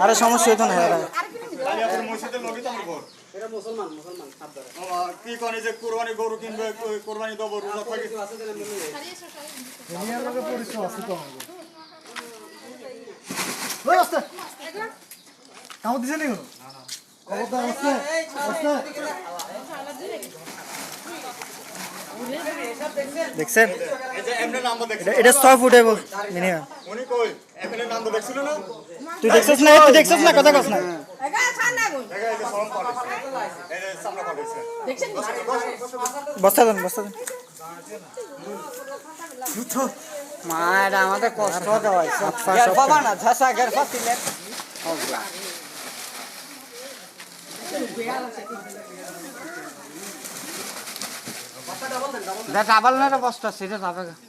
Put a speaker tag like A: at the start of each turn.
A: আরে সমস্যা হতো না
B: কি করে যে কোরবানি গরু কিনবে কোরবানি দেবো রোজা থাকে
C: কামড় দিছে নি খবরদার আসছে আসছে
A: দেখছেন
B: এমনি নাম্বার দেখছেন
A: এটা 6 ফুট মিনিমাম
B: উনি কই এমনি নাম্বার দেখছিল না
A: তুই দেখছস না কথা কস না
B: দেখা এই যে ফর্ম পাঠিয়েছে এই যে সামনে পাঠিয়েছে দেখছেন
A: বস্তা দেন
D: মা এটা আমাদের কষ্ট দেওয়াইছে বাবা না ঝাসা গের ফাতিলে ডাবল না বস্তা সেটা যাবে